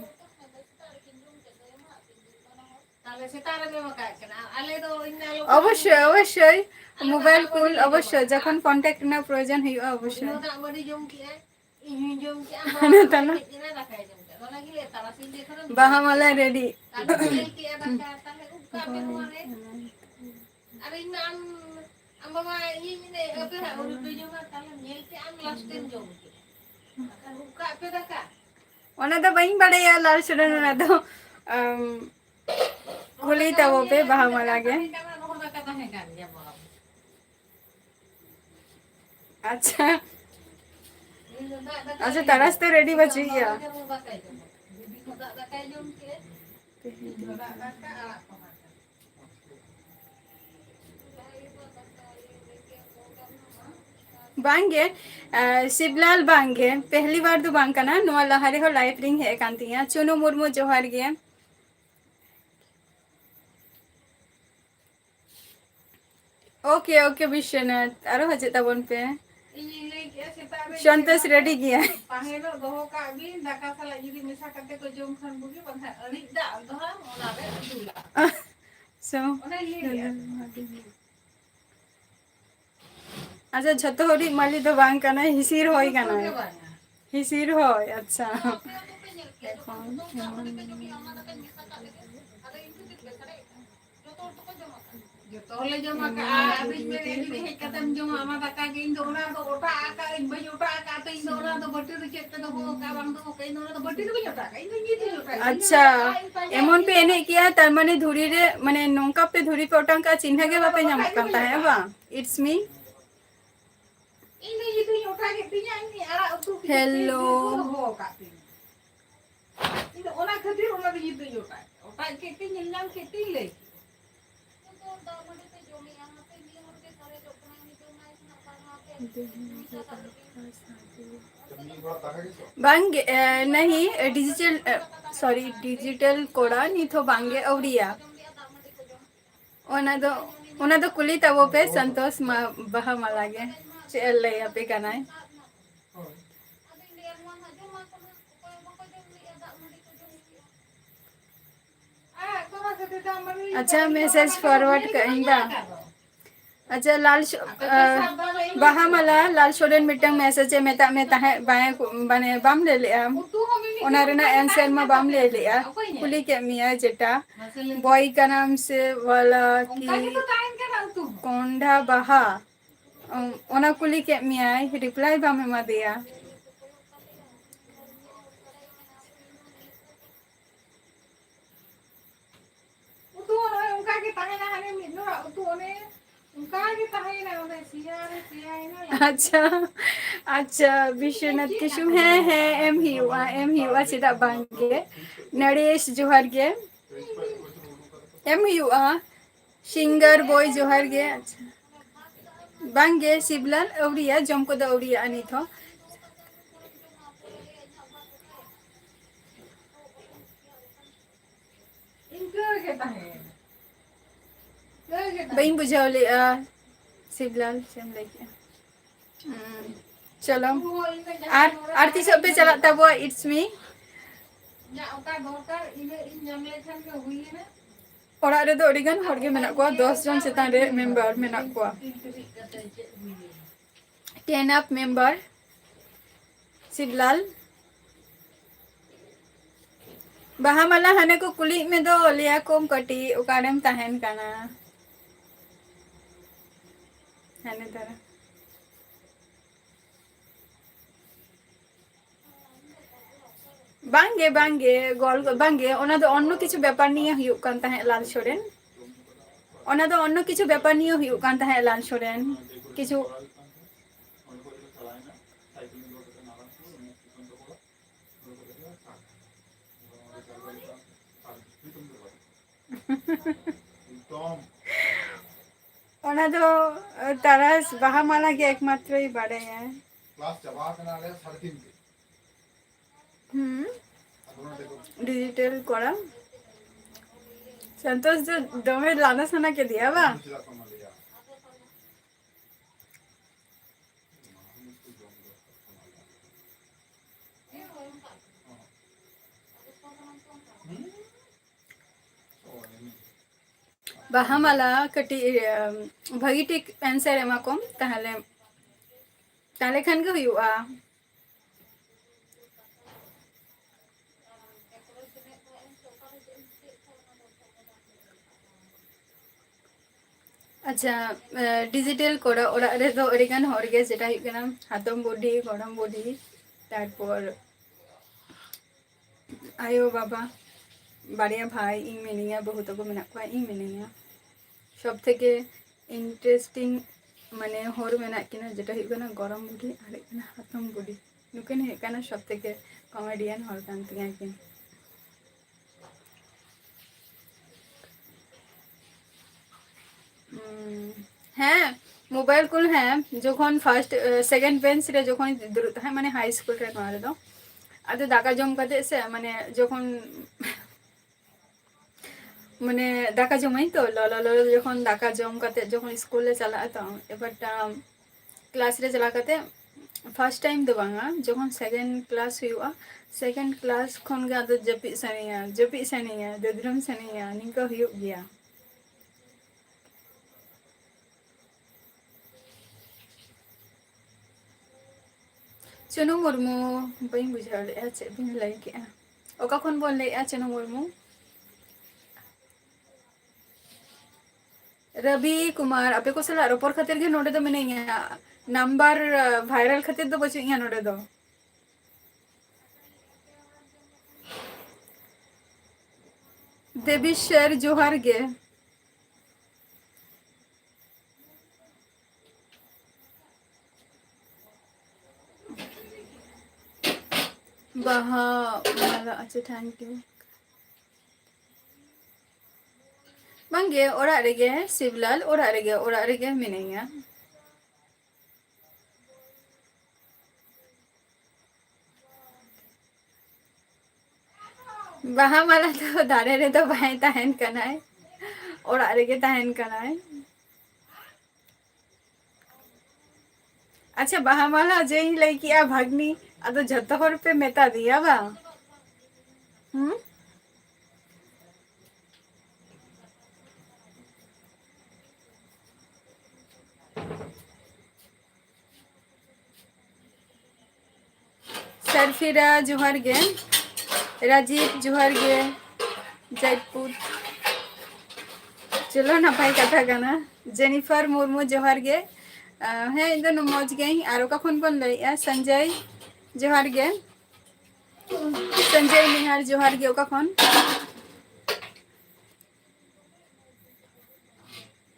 अवश्य अवश्य मोबाइल कूल अवश्य जखन कांटेक्ट ना प्रयोजन हुई अवश्य बहामाला रेडी ओना तो बई बड़े या लाल सुरन ना तो कुली तब पे बहामाला के अच्छा अच्छा तरस तो रेडी बची गया बांगे शिवलाल बांगे पहली बार तो बांग का ना नोआ लहारे हो लाइफ रिंग है कांतिया चुनु मुर्मू जोहार गे ओके ओके विश्वनाथ आरो हजे तबन पे संतोष रेडी गया पाहेलो दोहो का भी दाका साला जुदी मिसा करते को जोम खान बुगी बंधा अड़ी दा दोहा ओना रे दुला सो अच्छा झतो होरी माली तो बांग का ना हिसिर होई का ना हिसिर होय अच्छा तोले जमा का अभी मेरे लिए है कदम जमा आमा दाका के इन दोना तो ओटा आका इन बई ओटा आका तो इन दोना तो बट्टी तो चेक तो हो का बांग तो कई दोना तो बट्टी तो ओटा का इन ये तो अच्छा एमन पे एने किया तार माने धुरी रे माने नोंका पे धुरी पे ओटांग का चिन्ह के बापे नाम करता है बा it's me ini itu otak ketinya ini ala utuh hello ini orang khatir orang itu otak ketinya nyam keting le बांगे नहीं डिजिटल सॉरी डिजिटल कोड़ा नहीं तो बांगे अवड़िया ओना दो कुली तबो पे संतोष बहा मलागे चल ले पे कनाय अच्छा मैसेज फॉरवर्ड कइंदा अच्छा लाल बाहा मला लाल सोरेन मिटंग मैसेज मेता में ताहे बाय बने बाम ले लिया ओना रेना आंसर में बाम ले लिया कुली के मिया जेटा बॉय का नाम से वाला की कोंडा बाहा ओना कुली के मिया रिप्लाई बाम में मा दिया अच्छा अच्छा विश्वनाथ किशुम है एम हुआ चिदा बांगे नरेश जोहर गे एम हुआ सिंगर बॉय जोहर गे अच्छा बांगे शिवलाल अवड़िया जम को द अवड़िया अनी थो बइन बुझाव ले शिवलाल सेम लेके चलो आरती सब पे चला तब इट्स मी ओड़ा रे दो अडिगन हरगे मेना को 10 जन चेतान रे मेंबर मेना को 10 अप मेंबर शिवलाल बाहा मला हने को कुली में दो लिया कोम कटी उकारेम ताहेन काना हने तरह बांगे बांगे गोल बांगे ओना दो अन्य किछु व्यापार निये हुयुक कान ताहे लाल सोरेन ओना दो अन्य किछु व्यापार निये हुयुक कान ताहे लाल सोरेन किछु ओना दो तारास बाहा माला के एकमात्र ही बाड़े हैं क्लास चबा कना ले 3:30 डिजिटल कोड़ा संतोष जो दमे लाना सना के दिया बा बाहा माला कटी भगी टिक आंसर एमा कम ताहले ताले खान के हुआ अच्छा डिजिटल कोड़ा ओड़ा रे दो अडिगान हर गे जेटा हुई कना हातम बुढ़ी गरम बुढ़ी तारपर आयो बाबा बाड़िया भाई इन मिनिया बहुत को मेना को इन मिनिया सब थेके इंटरेस्टिंग माने हर मेना किना जेटा हुई कना गरम बुढ़ी आरे कना हातम बुढ़ी नुकिन हे कना सब थेके कॉमेडियन हर कान तिया किन হ্যাঁ মোবাইল কুল হ্যাঁ যখন ফার্স্ট সেকেন্ড বেঞ্চ রে যখন দুরুত হ্যাঁ মানে হাই স্কুল রে নরে দো আদে দাকা জম কাতে সে মানে যখন মানে দাকা জমাই তো লল যখন দাকা জম কাতে যখন স্কুলে চালা তো এবারটা ক্লাস রে চালা কাতে ফার্স্ট টাইম দো বাংলা যখন সেকেন্ড ক্লাস हुआ सेकंड क्लास खन गे आदे जपि सनिया दद्रम सनिया निका हुयुग गया चुनु मुर्मू बई बुझा ले चे बिन लई के ओका खन बोल ले चुनु मुर्मू रवि कुमार आपे को सला रोपर खातिर के नोडे दो मने नंबर वायरल खातिर दो बचु इया नोडे दो देवीश्वर जोहार गे baha mala acha thank you bangge ora rege Sivlal ora rege minaya baha mala to dare re to bai tahen kanai ora rege tahen kanai अच्छा बाहा माला जेई लई किया भागनी अदो जत्तो हर पे मेता दिया बा सरफिरा जोहर गे राजीव जोहर गे जयपुर चलो नपाई कथा कना जेनिफर मुर्मू जोहर गे हाँ इन दोनों मौज गई आरो का फोन बन लई संजय जोहर गे संजय निहार जोहर गे ओका फोन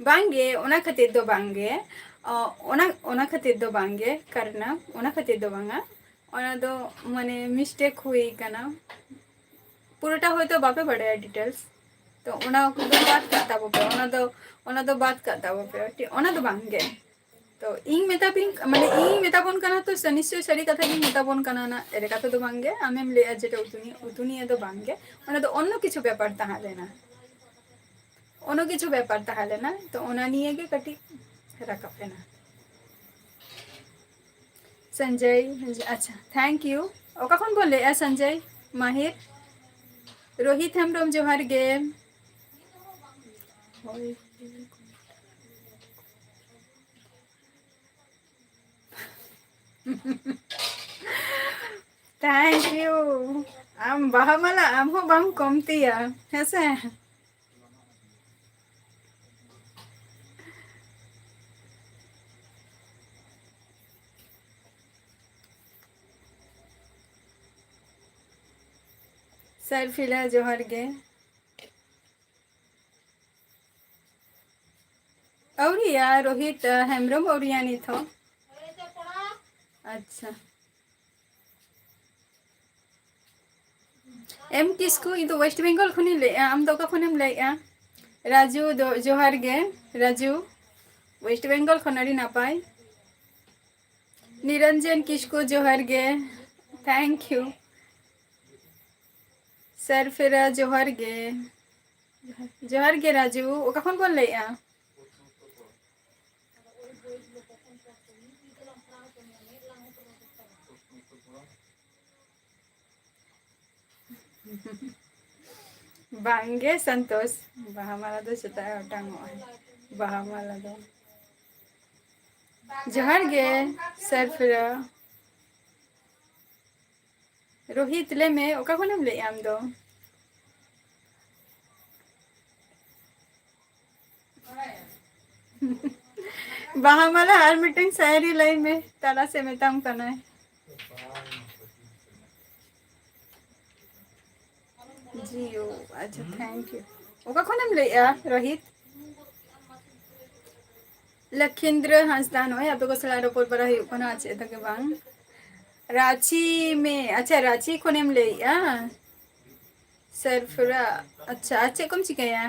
बांगे ओना खातिर दो बांगे ओना खातिर दो बांगे करना ओना खातिर दो बांगा ओना दो माने मिस्टेक हुई कना पूराटा होयतो बापे बड़े डिटेल्स तो ओना को दो बात करता बो पे ओना दो बात करता बो पे ओना दो बांगे तो इन मेता पिंग माने इन मेता बोन कना तो निश्चय सरी कथा गी मेता बोन कना ना एरे कथा तो बांगे आमेम ले जेटा उतुनी तो बांगे ओना दो अन्य किछु ব্যাপার ताहा लेना ono kichu ব্যাপার তাহলে না তো ওনা নিয়ে গে কাটি রাখা ফেনা संजय अच्छा थैंक यू ओ कखन बोले संजय माहिर रोहित हेम्ब्रम जोहार गे थैंक यू आम बाहामाला आम हो बाम कमतिया हेसे सरफिला जोहर गे औरिया रोहित हेम्ब्रम औरिया नहीं थो अच्छा एम किसको इन तो वेस्ट बंगाल खुनी ले आम तो का खुनेम ले राजू जोहर गे राजू वेस्ट बंगाल खनारी नापाय निरंजन किसको जोहर गे थैंक यू सरफिरा जोहर गे राजू ओ कखन बोल ले बांगे संतोष बाहामाला दो चताय ओटांग बाहामाला दो जोहर गे सरफिरा रोहित ले में ओका कोनम ले आम दो बाहामाला हर मीटिंग शायरी लाइन में ताला से में तम करना है जियो अच्छा थैंक यू ओका कोनम ले रोहित लखींद्र हंसदान हो आप को सलाह रोपोर पर ही कोना अच्छे तक बांग रांची में अच्छा रांची कोनेम ले सरफरा अच्छा अच्छे कम सी गया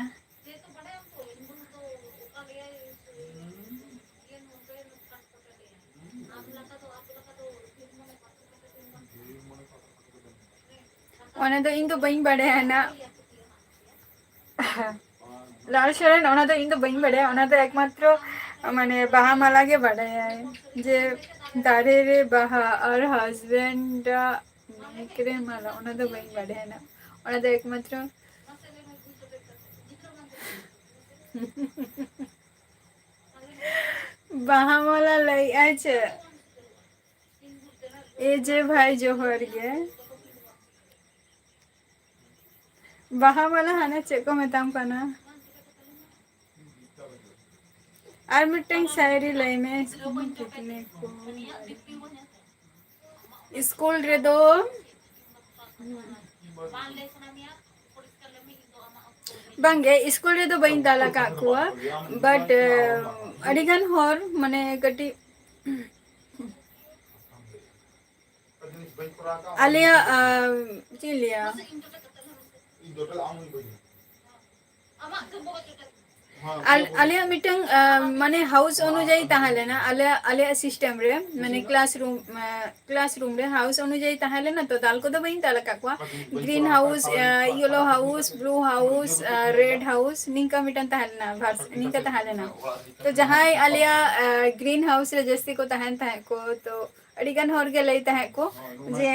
ओना तो इन तो बइन बड़े है ना लाल शरण ओना तो इन तो बइन बड़े ओना तो एकमात्र माने बाहामाला के बड़े है जे दारे रे बाहा और हस्बैंड निकरे माला ओना तो बइन बड़े है ना ओना तो एकमात्र बाहामाला लई आछे ए जे भाई जोहर गे बाहामाला हाना चेको मेताम कना और मिटिंग शायरी लई में कितने को स्कूल रे दो बांगे स्कूल रे दो बइन दाला का कुआ बट अडिगन होर माने कटी आलिया चीन लिया आलिया मिटंग माने हाउस अनुयायी ताहलेना आलिया सिस्टम रे माने क्लासरूम रे हाउस अनुयायी ताहलेना तो दाल को दो बहिं ताला काकवा green house yellow house blue house red house निंका मिटंग ताहलेना भार्स निंका ताहलेना तो जहां आलिया ग्रीन हाउस रे जस्ती को ताहन ताहे को तो अड़ीगान हर के लई ताहे को जे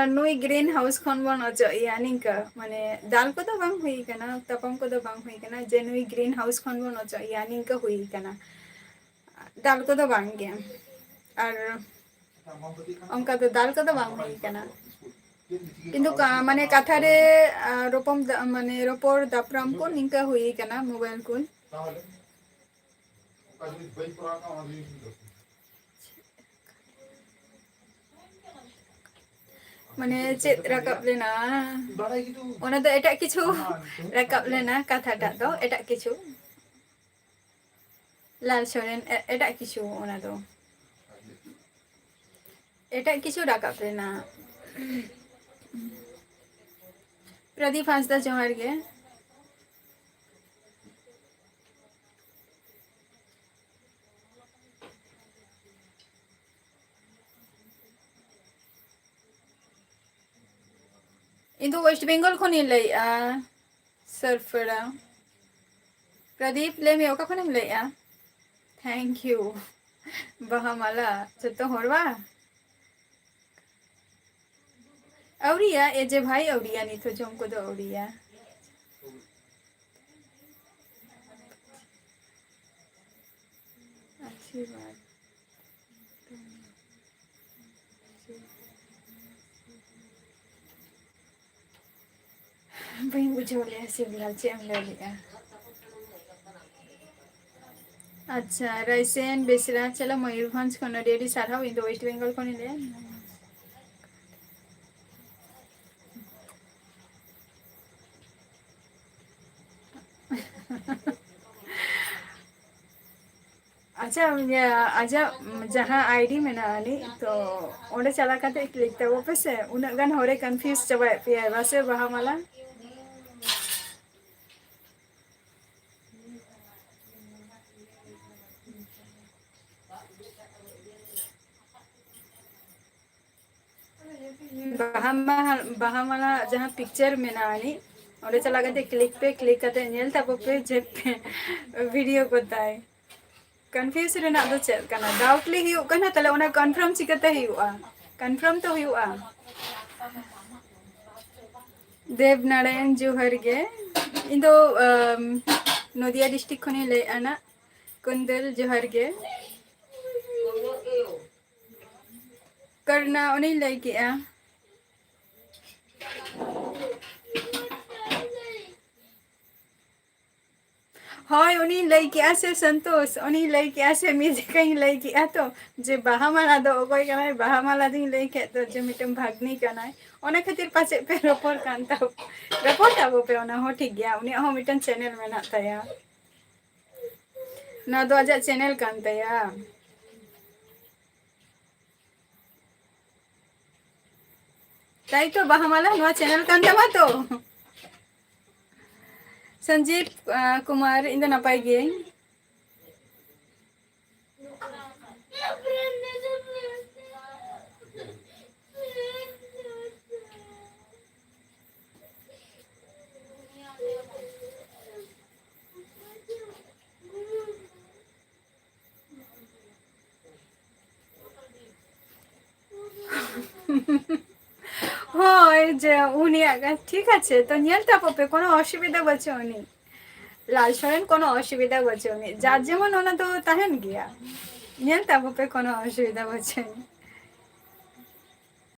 नुई ग्रीन हाउस खन बन अचो या निंका माने दाल को तो बांग हुई कना तपम को तो बांग हुई कना जे नुई ग्रीन हाउस खन बन अचो या निंका हुई कना दाल को तो बांग गया और उनका तो दाल को तो बांग हुई कना किंतु माने कथा रे रोपम माने रोपोर दापराम को निंका हुई कना मोबाइल को माने चेत राकब लेना ओना तो एटा किछु राकब लेना कथाटा तो एटा किछु लाल सोरेन एटा किछु ओना तो एटा किछु राकब लेना प्रदीप हांसदा जोहार गे इंदु वेस्ट बेंगल खनि लई सरफरा प्रदीप ले मे ओका खनि लई थैंक यू बहामाला जतो होरवा औरिया ए जे भाई औरिया नी तो जोम को दो औरिया अच्छी बात भाई बुझो ले सिवला चेम ले लिया अच्छा राइसेन बेसरा चलो मयूरभंज खन रेडी सारा इन वेस्ट बेंगल खनि ले अच्छा आजा जहाँ आईडी में ना आनी तो ओंडे चला करते क्लिक तब पे से उन्हें गन होरे कंफ्यूज चबा पे वैसे बहामाला बहामाला जहाँ पिक्चर में ना आनी ओंडे चला करते क्लिक करते नेल तब पे जे वीडियो को ताई कन्फ्यूज रेना दो चेक कना डाउटली हियो कना तले ओना कंफर्म चिकते हियोआ कंफर्म तो हियोआ देव नारायण जोहर गे इंदो नदिया डिस्ट्रिक्ट खने ले आना कुंदल जोहर गे करना उन्हीं ले किया हाय उन्हीं लई किया से संतोष उन्हीं लई किया से म्यूजिक कहीं लई किया तो जे बहामाला दो कोई कना बहामाला दिन लई के तो जे मिटम भागनी कना ओना खातिर पाचे पे रपोर कांता रपोर ताबो पे ओना हो ठीक गया उनी हो मिटन चैनल में ना ताया ना दो आजा चैनल कांताया ताई तो बहामाला नो चैनल कांता मा तो संजीव कुमार इंदा नपाई गे যে উনি ঠিক আছে তো নিয়েলটা পপে কোনো অসুবিধা বলছে উনি লাল সরেন কোনো অসুবিধা বলছে উনি যার যেমন ওনা তো তাহেন গিয়া নিয়েলটা পপে কোনো অসুবিধা বলছে